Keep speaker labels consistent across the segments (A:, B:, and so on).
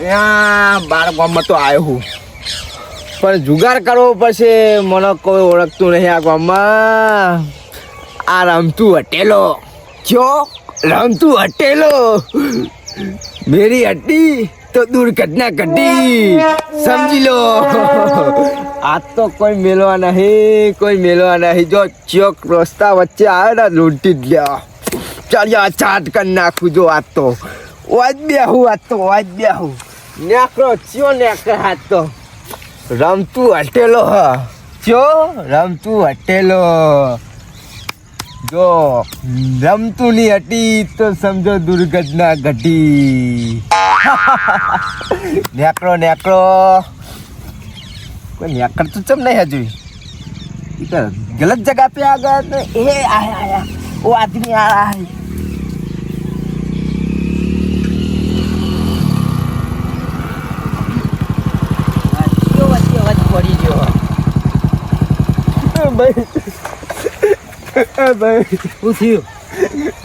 A: બાર ગામમાં તો આવ્યો હું પણ જુગાર કરવો પડશે. મને કોઈ ઓળખતું નહીં આ ગામમાં. આ રમતું હટેલો ક્યો રમતું હટેલો મેરી હટ્ટી તો દુર્ઘટના ઘટી સમજી લો. આજ તો કોઈ મેળવા નહીં, કોઈ મેળવા નહીં. જો ચોક રસ્તા વચ્ચે આવે ને લૂંટી જ લ્યો. ચાલ ચાટ કરી નાખું. જો આજ તો વાજ બેહું, આજ તો વાજ બેહું. નેકરો ચિયો નેકર હાથ તો રમતું હટેલો હ ચો રમતું હટેલો. જો રમતું ની હટી તો સમજો દુર્ઘટના ઘટી. નેકરો નેકરો કોઈ નેકર તો ચમ નહીં હજુ. गलत जगह पे आ गया तो ये आया वो आदमी आ रहा है. पड़ी जो भाई पूछियो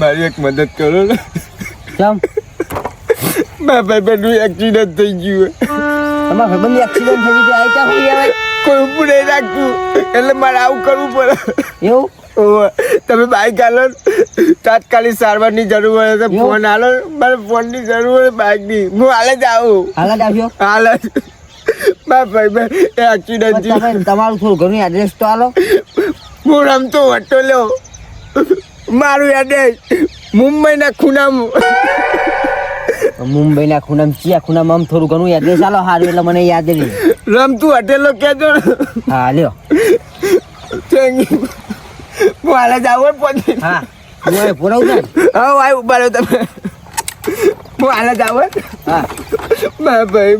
A: મારી એક મદદ કરો ને. કેમ? મારા ભાઈબંધનું એક્સિડન્ટ થઈ ગયું. તમારા ભાઈબંધનું એક્સિડન્ટ થઈ ગયું આવી ક્યાં હોય યાર? કોઈ ઊભું નહીં રાખતું એટલે મારે આવું કરવું પડે. એવું? તમે બાઈક હાલો તાત્કાલિક સારવારની જરૂર હોય તો ફોન હાલો. મારે ફોનની જરૂર હોય બાઈકની. હું હાલે જ આવું. હાલ જ આવ્યો? હાલ જ. મારા ભાઈબંધ એક્સિડન્ટ થયું. તમારું થોડું ઘણું એડ્રેસ તો હાલો. હું રમતો હટો લ્યો. મારું એડ્રેસ મુંબઈના ખૂણામાં. મુંબઈના ખૂણામાં ક્યાં ખૂણામાં? આમ થોડું ઘણું એડ્રેસ હાલો સારું એટલે મને યાદ રહી. રમતું હટેલો કહેજો ને. હા લ્યો. Thank you. હું હાલે જ આવું પછી. હા હું પૂરાવું ને. હા ભાઈ ઉભા રહ્યો તમે. હું હાલે જ આવું. હા મારા ભાઈ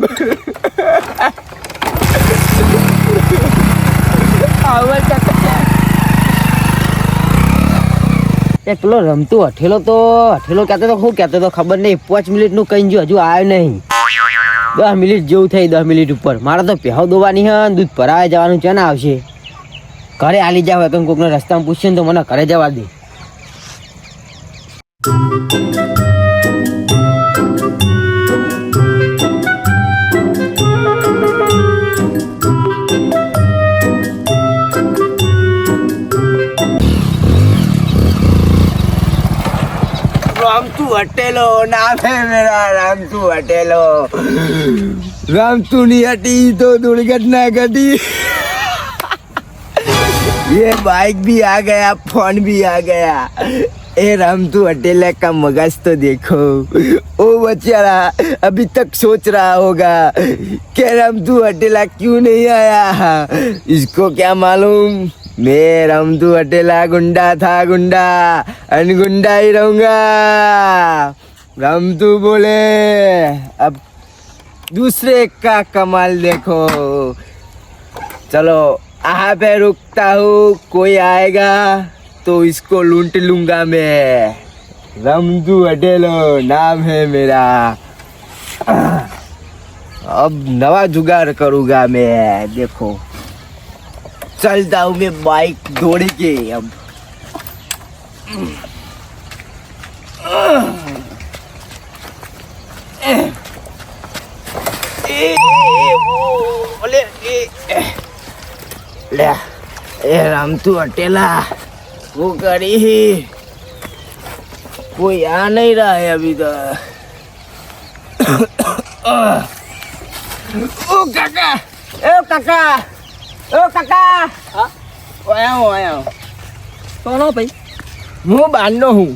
A: પેલો રમતું હઠેલો તો હઠેલો કહેતો તો શું કહેતો તો ખબર નહીં. 5 મિનિટનું કઈ જો હજુ આવ્યો નહીં. 10 મિનિટ જેવું થઈ. 10 મિનિટ ઉપર મારે તો પહેવ દોવાની હે. દૂધ ભરાવા જવાનું છે ને આવશે. ઘરે હાલી જાવ કેમ કોકને રસ્તામાં પૂછશે ને તો મને ઘરે જવા દે. रामतू हटेलो नाम है मेरा. रामतू हटेलो. रामतू नहीं हटी तो दुर्घटना घटी. ये बाइक भी आ गया, फोन भी आ गया. ए रामतू हटेला का मगज तो देखो. ओ बेचारा अभी तक सोच रहा होगा कि रामतू हटेला क्यों नहीं आया. इसको क्या मालूम मैं रामतू हटेला गुंडा था. गुंडा अन गुंडा ही रहूंगा. रामतू बोले अब दूसरे का कमाल देखो. चलो यहाँ पे रुकता हूँ. कोई आएगा तो इसको लूट लूंगा मैं. रामतू हटेलो नाम है मेरा. अब नवा जुगाड़ करूँगा मैं. देखो चलता हूँ मैं बाइक दौड़ के. अब रामतू हटेला वो करी. कोई आ नहीं रहा है अभी तक. ओ काका, ओ काका, ओ काका. आया કોનો ભાઈ? હું બાંધનો હું.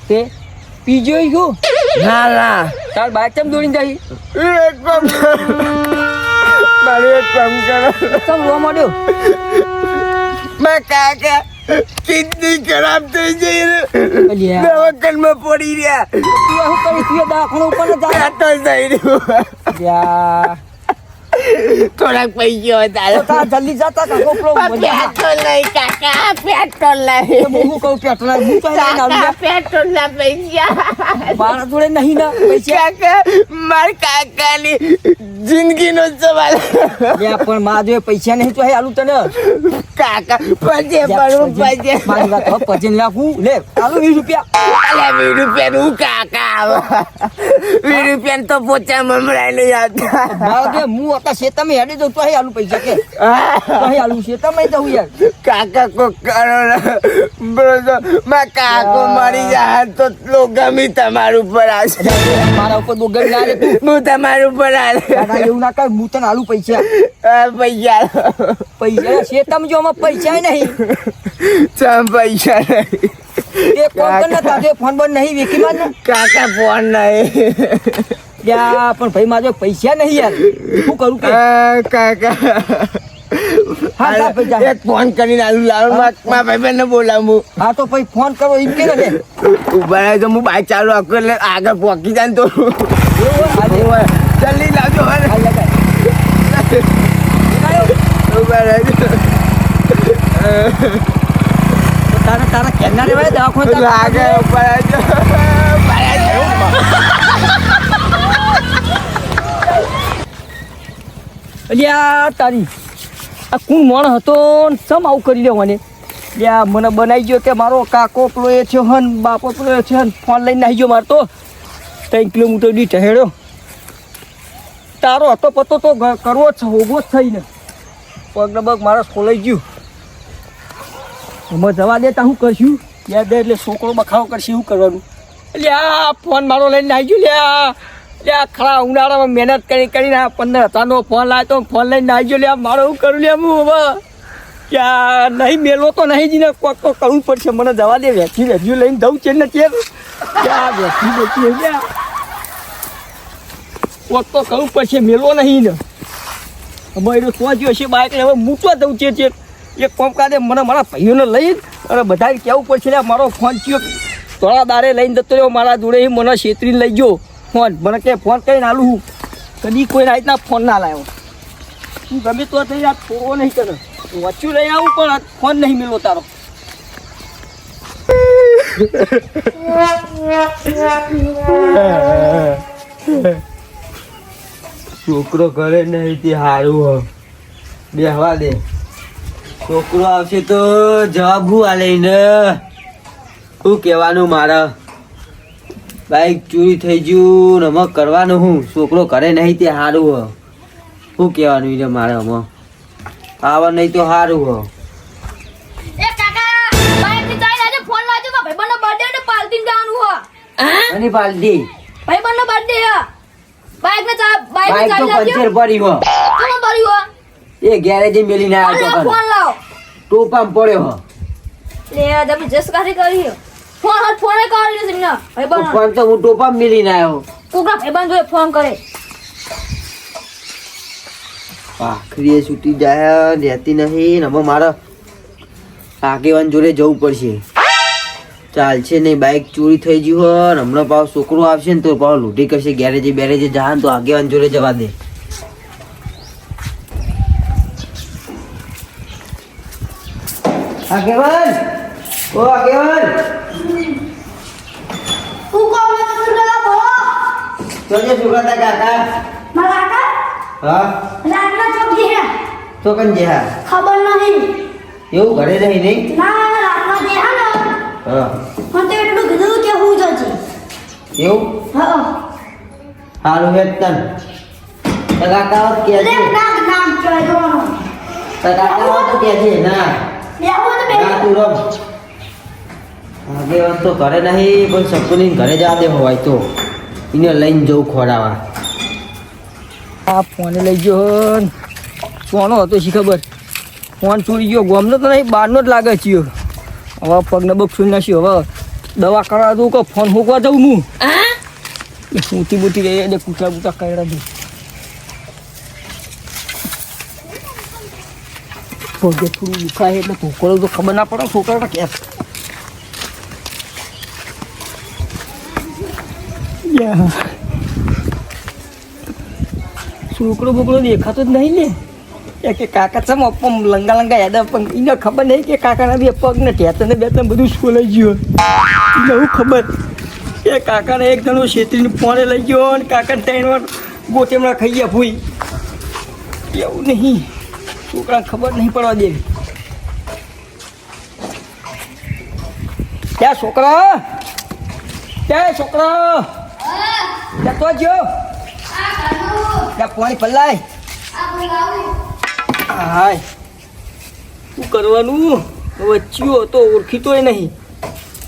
A: તે પીજો ગયો? ના ના. તાર બાઈક ચમ દોડીને જાય? એક કામ મારે એક કામ કરો. ચમ રોવા માંડ્યો? મેં કાકા કિડની ખરાબ થઈ ગઈ. દવાખાનામાં પડી રહ્યા. તું શું કરી? તું દવાખાના ઉપર જા. તો જઈ રહ્યો. થોડાક પૈસા હતા. જલ્દી જતા પેટ્રોલ નહીં કાકા. પેટ્રોલ નહીં. હું કહું પેટ્રોલ પેટ્રોલ ના પૈસા મારા જોડે નહીં ના પૈસા. કાકા મારા કાકાની જિંદગીનો સવાલ. પણ મારા જોડે પૈસા નહીં તો આલું તને. કાકા પછી પડું પછી
B: મારી વાત હવે પછી લાખું લે આલો 20 રૂપિયા
A: અલ્યા 20 રૂપિયાનું કાકા 20 રૂપિયાનું તો પોચા મમરાઈ નહીં આવતા
B: બાળકે હું હતા શેતામાં હેડી દઉં તો અહીં આલુ પૈસા કે તો અહીં આલુ શેતામાં જવું યાર
A: કાકા કો કરો બ્રધર માં કાકો મરી જાય તો ગમી તમારું ઉપર આવશે
B: મારા ઉપર દો ગમ ના રે તું
A: હું તમારું ઉપર આવે
B: કાકા એવું ના કર હું તને આલુ પૈસા
A: પૈસા
B: શેતામાં જો આમાં પૈસા નહીં
A: ચમ પૈસા નહીં
B: એ ફોન કર ના તારે ફોન બંધ નહીં વેકી માં ને
A: કાકા ફોન નહીં
B: યા પણ ભાઈ મારે પૈસા નહીં યાર શું કરું કે
A: કાકા
B: હા લા પૈસા
A: એક ફોન કરીને આલુ લાવ માં ભાઈ બોલાવું
B: હા તો ભાઈ ફોન કરો એમ કે ને
A: ઉભા રહે તો હું બાઈક ચાલુ આખું એટલે આગળ પહોંચી જાય ને તો જલ્દી લાવજો ઉભા રહેજો
B: તારા કેના રેવાય દવાખાને
A: લાગે ઉભા રહેજો
B: અલ્યા તારી આ કોણ મોણ હતો ને સમ આવું કરી લે મને લ્યા મને બનાવી ગયો કે મારો કાકો પેલો એ છે હન બાપો પેલો એ છે હન ફોન લઈને આવી ગયો મારતો 3 કિલોમીટર દી ટહેડ્યો તારો હતો પતો તો કરવો જ છે હોગો જ થઈને પગ બગ મારા ખોલાઈ ગયું એમાં જવા દેતા શું કરશું યાર દે એટલે છોકરો બખાવો કરશે શું કરવાનું લ્યા ફોન મારો લઈને આવી ગયો લ્યા લ્યા ખરા ઉનાળામાં મહેનત કરીને 15,000નો ફોન લાવ્યો તો ફોન લઈને આવી ગયો લ્યા મારો શું કરું લ્યા હું હવે ત્યાં નહીં મેળવો તો નહીં જ ને કોક તો કરવું પડશે મને જવા દે વેચી લઈને દઉં છે ને ત્યાં વેચી લ્યા કોક તો કરવું પડશે મેળવો નહીં ને હવે એ તો જ હશે બાઇક હવે મૂકવા દઉં છે એક કોમ કાઢે મને મારા ભાઈઓને લઈ અને બધાને કહેવું પડશે લ્યા મારો ફોન થયો થોડા દારે લઈને જતો રહ્યો મારા જોડે મને છેતરીને લઈ ગયો ફોન મને કે ફોન કરીને આલું હું કદી કોઈ રાતના ફોન ના લાવ્યો તું ગમે તો થઈ યાર થોડો નહીં કરે વચ્ચું લઈ આવું પણ ફોન નહીં મેળવો તારો
A: છોકરો ઘરે નહીં તે સારું બેહવા દે છોકરો આવશે તો જવાબ હું આ લઈને શું કહેવાનું મારે બાઈક ચોરી થઈ ગયું ને અમે કરવાનું હું છોકરો ઘરે નહીં તે સારું હ શું કહેવાનું છે મારે અમે આવા નહીં તો સારું હ
C: એ કાકા બાઈક ની ચાવી લાજો ફોન લાજો માં ભાઈબંધનો બર્થડે ને પાર્ટી જવાનું હો
A: અને પાલટી
C: ભાઈબંધનો બર્થડે હે બાઈક ની
A: બાઈક તો
C: ચાવી લાજો
A: પંચર પડી હો
C: કેમ પડી હો
A: એ ગેરેજે મેલીને આવ્યો તો
C: ફોન લાવ
A: ટોપામાં પડ્યો હો
C: લે તમે જસ કાઢી કરી ફોન હટ ફોને કરી લે તમને ભાઈબંધ
A: ફોન તો હું ટોપામાં મેલીને આવ્યો
C: કોકના ભાઈબંધ જોડે ફોન કરે
A: આખરી છૂટી જાય રહેતી નહીં ને હવે મારે આગેવાન જોડે જવું પડશે ચાલશે નહીં બાઈક ચોરી થઈ ગયું હોય ને હમણાં પાછો છોકરો આવશે ને તો પાછો લૂંટી કરશે ગેરેજે બેરેજે જાય ને તો આગેવાન જોડે જવા દે આગેવાન ઓ આગેવાન
C: તું કોણ છે સુરલા બોલો
A: જોજે સુરતા કાકા
C: મારા કાકા
A: હા
C: રાતના ચોક જે હે
A: તો કન જે હા
C: ખબર નહીં
A: એવું ઘરે નહીં નહીં
C: ના રાતના જે હે ને
A: હા
C: મને એટલું કીધું કે હું જજે
A: એવું
C: હા
A: સારું હેત તન કાકા કે છે
C: નામ ચોય જોવાનો
A: કાકા તો કે છે ના
C: લેવું તો
A: ના તું રમ આગેવાન તો ઘરે નહીં પણ સપની ઘરે જવા દે હોય તો એને લઈને જવું ખોરાવા
B: આ ફોન લઈ ગયો કોનો હતો શી ખબર ફોન ચોરી ગયો ગોમનો તો નહીં બહારનો જ લાગે છે હવે પગને બગ સુઈ નાખ્યું હવે દવા કરવા દઉં કે ફોન મૂકવા જવું હું ઊંચી બૂટી રહી એટલે કૂતરા બૂટા કરડા દઉં પગે થોડું દુખાય એટલે છોકરો તો ખબર ના પડે છોકરાને કે છોકરો બોકરો દેખાતો જ નહીં ને કે કાકા ચમ અપમ લંગા લંગા યાદ પણ એને ખબર નહીં કે કાકાના બે પગ ને ટેતને બેતને બધું છોલાઈ ગયું એને હું ખબર કે કાકાને એક જણો છેતરીને ફોને લઈ ગયો અને કાકાને 3 વાર ગોટેમડા ખાઈ ગયા ભૂઈ એવું નહીં છોકરાને ખબર નહીં પડવા દેવી ત્યાં છોકરા ત્યાં તો જો ત્યાં પાણી પલ્લાય હાય શું કરવાનું વચ્ચીઓ તો ઓળખીતોય નહીં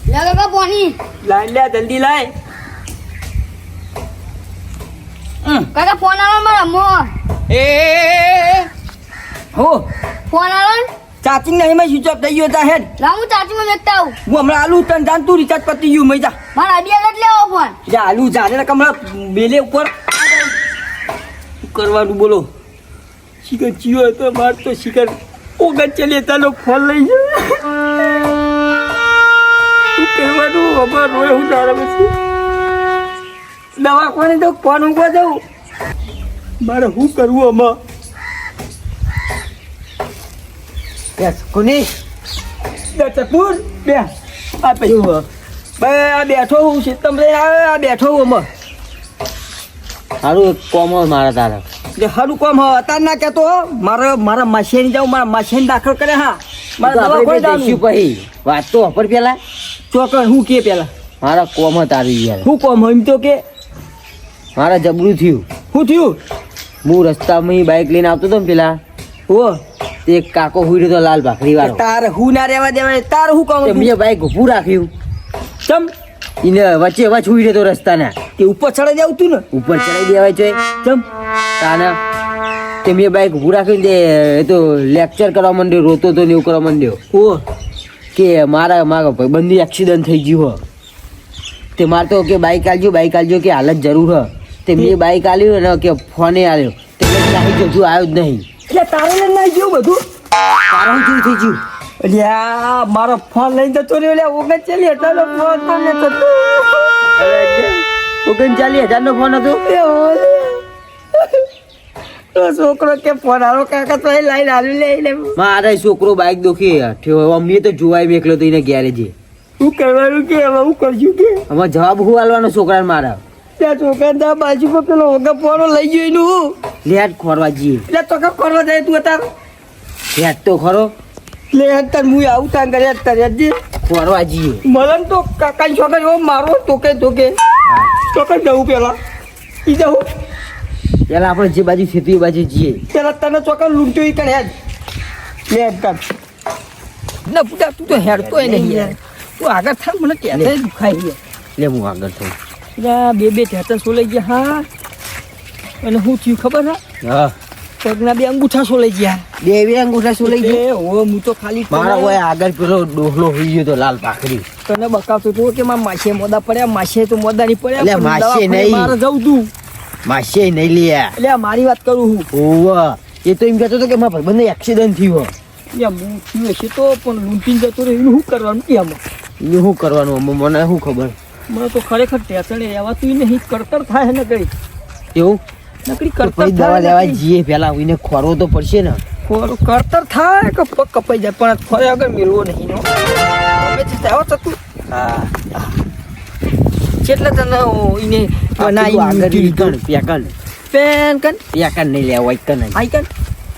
C: કાકા પાણી
B: લાય લે જલ્દી લાય
C: કાકા ફોન આલો મારા મો
B: એ હો
C: ફોન આલો ને
B: ચાર્જિંગ નહીં મેં સ્વિચ ઓફ થઈ ગયો તા હેડ
C: લા હું ચાચીમાં મેકતા આવું
B: હું હમણાં આલુ તને જાણ તું રિચાર્જ પતી ગયું મઈ જા
C: મારા અડિયા લઈ લેવો ફોન
B: જા આલુ જાને ને કમળા બેલે ઉપર શું કરવાનું બોલો શિખર ચિયો હતો માર તો શિખર ઓગન ચલે તાલો ફોન લઈ જાય શું કરવાનું અમાર રોય હું તારા પછી દવા કોને તો ફોન ઊંઘવા જાઉં મારે શું કરવું આમાં
A: યસ કોની
B: ચતુર બે આ પેલું બે આ બેઠો હું શીતમ રે આ બેઠો હું આમાં
A: સારું એક કોમ હોય મારા તારા
B: જે હારું કોમ હ અતાર ના કહેતો મારા માસેની જાઉં મારા માસેને દાખલ કરે હા મારા દવા કોઈ
A: જઈશું પછી વાત તો અપર પેલા
B: ચોકડ હું કે પેલા
A: મારા કોમ તારી યાર
B: હું કોમ એમ તો કે
A: મારા જબરું થયું
B: શું થયું
A: હું રસ્તામાં બાઇક લઈને આવતો હતો ને પેલા
B: ઓ
A: તે એક કાકો હુઈ તો લાલ ભાખરી વાળો
B: તારે હું ના રહેવા દેવાય તારે હું કામ
A: તે મેં બાઇક ઊભું રાખ્યું
B: ચમ
A: એને વચ્ચે વચ હુઈ રહેતો રસ્તાના
B: તે ઉપર ચડાઈ જાવ તું ને
A: ઉપર ચડાઈ દેવાય છે
B: ચમ
A: તાના તે મેં બાઇક ઊભું રાખ્યું ને તે એ તો લેક્ચર કરવા માંડ્યો રોતો તો ને એવું કરવા માંડ્યો
B: ઓ
A: કે મારા ભાઈબંધનું એક્સિડન્ટ થઈ ગયું હો તે મારે તો કે બાઇક આલજો કે હાલત જરૂર હ તે મેં બાઇક આલ્યું ને કે ફોને આલ્યો તે નાહી જો આવ્યો જ નહીં
B: એટલે તારે લઈને ના ગયું બધું
A: તારું કેવું થઈ ગયું
B: એટલે આ મારો ફોન લઈને જતો રહ્યો એટલે ઓગણ ચાલી એટલે ફોન તો ને થતો
A: 39,000 નો ફોન હતો
B: છોકરો કે ફોન આવો કાકા તો લાઈન આવી લે
A: મારે છોકરો બાઇક દોખી ઠેવો અમને તો જોવાય મેકલો તો એને ગેરેજે
B: શું કરવાનું કે હવે હું કરશું કે
A: હવે જવાબ હું આલવાનો છોકરાને મારા
B: ત્યાં છોકરા ત્યાં બાજુ પર પેલો ઓગા ફોનો લઈ ગયો એનું
A: લેટ ખોરવા જઈએ
B: એટલે તો કપ કરવા જાય તું અત્યારે
A: લેટ તો ખરો
B: લે અત્યારે હું આવું ત્યાં કરે અત્યારે જ
A: ખોરવા જઈએ
B: મલન તો કાકાની છોકરા એવો મારો તોકે ચોકર જવું પેલા ઈ જવું
A: પેલા આપણે જે બાજુ છે તે બાજુ જઈએ
B: પેલા તને ચોકર લૂંટો ઈ કરે હેડ લે કર ના પૂજા તું તો હેડતોય નહીં યાર તું આગળ થાર મને ત્યાં દુખાય યાર
A: લે હું આગળ થઉં
B: બે ઠેતર સોલાઈ ગયા હા અને શું થયું ખબર હા પગના બે અંગૂઠા સોલાઈ ગયા
A: બે અંગૂઠા શું લઈ ગયો
B: એ હું તો ખાલી
A: મારા હોય આગળ પેલો ડોહલો હોઈ ગયો તો લાલ પાકડી
B: તને બકાવતો તો કે મારા માસે મોદા પડ્યા માસે તો મોદા નહીં પડ્યા
A: એટલે
B: પણ
A: માસે
B: દવાખાને
A: નહીં.
B: મારે જવું તું
A: માસે નહીં લ્યા
B: એટલે આ મારી વાત કરું હું
A: ઓવા એ તો એમ કહેતો હતો કે મારા ભાઈબંધને એક્સિડન્ટ થયો
B: એમ હું થયું હશે તો પણ લૂંટીને જતો રહ્યો એનું શું કરવાનું કે આમાં
A: એનું શું કરવાનું મને શું ખબર
B: મને તો ખરેખર ટેસણે રહેવાતું નહીં કરતર થાય ને કઈ
A: એવું
B: નકરી
A: તો
B: કરતર
A: પછી દવા
B: થાય
A: લેવા
B: નકરી.
A: જઈએ પેલા એને ખોરવો તો પડશે ને
B: કરતર થાય કે પગ કપાઈ જાય પણ ફરે આગળ મેળવો નહીં નો હવે તે આવો તો તું
A: હા
B: કેટલે તને એને બનાવી
A: આગળ
B: મૂકી
A: પેકન
B: પેન કન
A: પેકન નહીં લેવા હોય કન
B: આઈ કન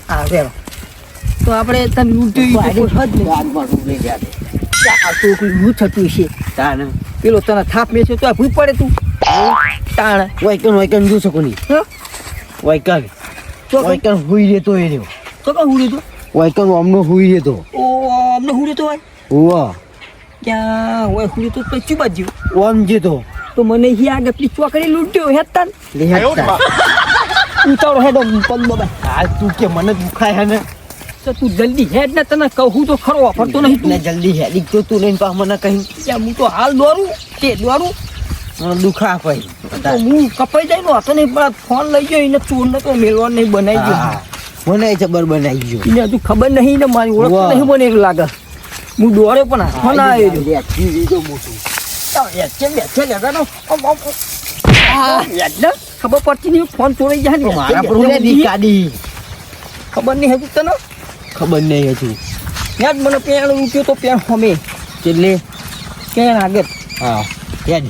B: આ રે તો આપણે તને લૂંટી તો કોઈ હદ નહીં આ તો કોઈ હું થતું છે પેલો તને થાપ મેચ્યો તો આ ભૂઈ પડે તું તાણ
A: વૈકન જોઈ શકો નહીં
B: હા
A: વૈકન
B: તો કઈ
A: વૈકન હુઈ રહેતો એ રહ્યો
B: તો કઈ હુડી તો
A: વૈકન અમનો હુઈ રહેતો
B: ઓ અમને હુડી તો હોય
A: ઓવા
B: ક્યાં હોય હુડી તો પછી બાજુ
A: ઓમ જેતો
B: તો મને હી આગળ પેલી ચોકડી લૂંટ્યો હેતાન
A: લે હેતા
B: ઉતાવળો હેડો પગ દબાય
A: હાલ તું કે મને દુખાય હે ને
B: તો તું જલ્દી હેડ ને તને કહું તો ખરો વાપરતો નહીં તું
A: ને જલ્દી હેડી તો તું લઈને પા મને કહી
B: ત્યાં હું તો હાલ દોરું તે દોરું
A: મને દુખા ભાઈ
B: તો હું કપાઈ જાય નો હતો નહીં પણ ફોન લઈ ગયો એને ચોર ને તો મેળવા નહીં બનાવી ગયો
A: મને જબર બનાવી ગયો
B: એને હજુ ખબર નહીં ને મારી ઓળખ
A: વાહ.
B: નહીં મને એવું લાગે હું દોડે પણ ફોન આવ્યો
A: લે ટીવી તો મોટું
B: ખબર પડતી નહીં ફોન ચોરાઈ જાય ને
A: મારા પર હું દી કાઢી
B: ખબર નહીં હજુ તને
A: ખબર નહીં હતું
B: યાદ મને પેણ ઉઠ્યો તો પેણ હમે
A: એટલે
B: પેણ આગળ
A: હા હેડ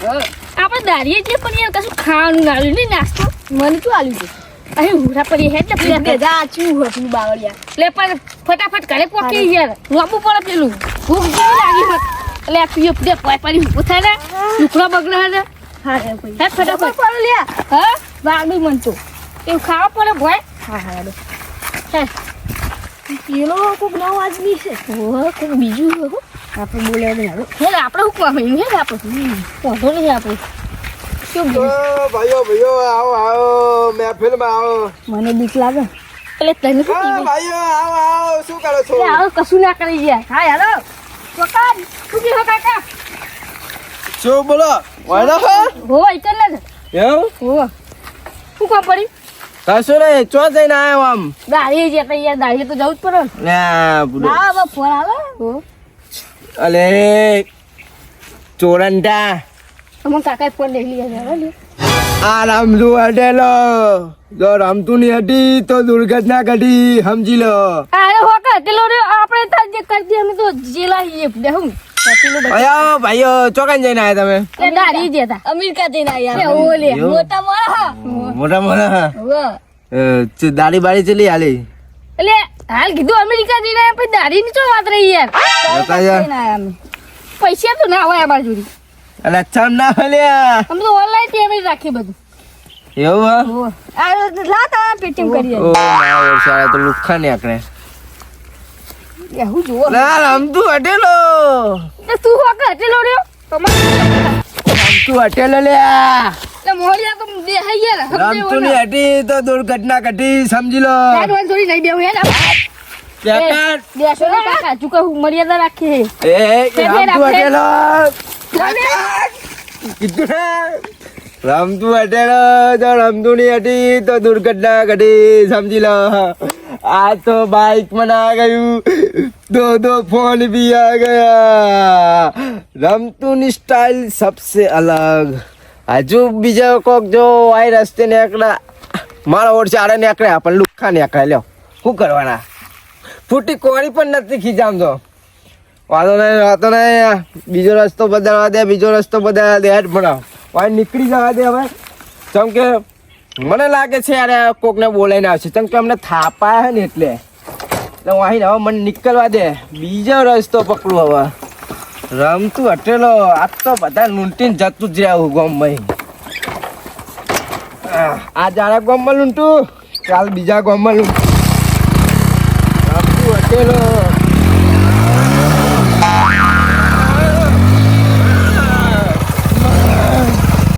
C: આપણે દારીએ છીએ પણ યાર કશું ખાવાનું આવ્યું નહીં નાસ્તો મને શું આવ્યું છે અહીં ઉરા પડી હે તે પેલા બે જા ચૂ હતું બાવળિયા લે પણ ફટાફટ ઘરે પોકી યાર લાંબુ પડે પેલું ભૂખ જેવી લાગી હોત એટલે આ પીએ પીએ પડી ઊભો થાય ને લુકડા બગડા ને હા રે ભાઈ હે ફટાફટ પડે લે હા વાગી મન તો એવું ખાવા પડે ભાઈ હા હા હે પેલો કોક નવો આદમી છે ઓ કોક બીજું હો આપણે બોલે ને હે આપણે હું કહે હે આપણે પોધો નહીં આપણે શું
A: ભાઈઓ આવો મહેફિલમાં આવો
C: મને બીક લાગે એટલે તને શું કીધું
A: ભાઈઓ આવો શું કરો છો
C: એ આવો કશું ના કરી ગયા હા હેલો કાકા શું કીધું કાકા
A: શું બોલો વાળો
C: હો ઇતર ને
A: એવું
C: હો શું કામ પડી
A: કશું નહીં ચો જઈને આવ્યો આમ
C: દાડી જે તો યાર દાડી તો જવું જ પડે
A: લે બુડો
C: હા બા ફોન આવે હો
A: અલે ચોરંટા
C: અમન કાકા ફોન લઈ લીધા લે
A: આ રામધુ અડેલો જો રમતું ની હતી તો દુર્ઘટના ઘટી સમજી લો
C: અરે હો કે તેલો રે આપણે તા જે કરી દે અમે તો જેલા હી દેહું પેલું
A: અયો ભાઈઓ ચોકન જઈને આવ્યા તમે
C: એ દાડી જેતા અમેરિકા જઈને આયા ઓ લે
A: એવું?
C: મોટા મોટા
A: મોટા
C: હો
A: દાડી બાડી ચલી હાલી
C: એટલે હાલ કીધું અમેરિકા જઈને આયા પછી દાડી ની ચો વાત રહી યાર
A: બતા યાર.
C: જઈને આયા અમે. પૈસા તો ના હોય અમારી જોડી
A: અલે ચમ ના હલ્યા
C: અમે તો ઓનલાઈન પેમેન્ટ રાખીએ બધું
A: એવું હા
C: હો આ લા તા પેટીએમ કરીએ
A: ઓ મારા વર્ષાળા તો લુખ્ખા ને આકડે
C: એ હું જોવો
A: ના રમતું અટેલો
C: તે તું હો કે ચલો રે
A: રમતું અટેલો લ્યા
C: તે મોહરિયા તો દે હૈ યાર
A: રમતું ની હતી તો દુર્ઘટના ઘટી સમજી લો
C: ગાડવાન થોડી નહીં દેવું હે ને
A: પેકેટ
C: દેશો ને કાકા તું કહું મર્યાદા રાખે
A: એ રમતું અટેલો
C: કોને
A: કીધું ને રમતું અટેલો તો રમતું ની હતી તો દુર્ઘટના ઘટી સમજી લો आज तो बाइक में आ गयू दो फोन भी आ गया रमतून स्टाइल सबसे अलग हजू बीजा कोक जो आई रस्ते नेकड़ा मारा ओर चारे नेकड़े अपन લુખ્ખા नेकड़ा લ્યો શું કરવાના ફૂટી કોણી પણ નથી ખીજામ તો વાતો નહીં બીજો રસ્તો બદલવા દે હેડ ભણાવ વાય નીકળી જવા દે હવે જેમ કે મને લાગે છે યાર કોકને બોલાઈને આવશે કેમ કે અમને થાપા હે ને એટલે વાહીને હવે મને નીકળવા દે બીજો રસ્તો પકડું હવે રમતું અટેલો આ તો બધા લૂંટીને જતું જ રહ્યા ગામમાં આ જાણે ગામમાં લૂંટું કાલ બીજા ગામમાં લૂંટું રમતું અટેલો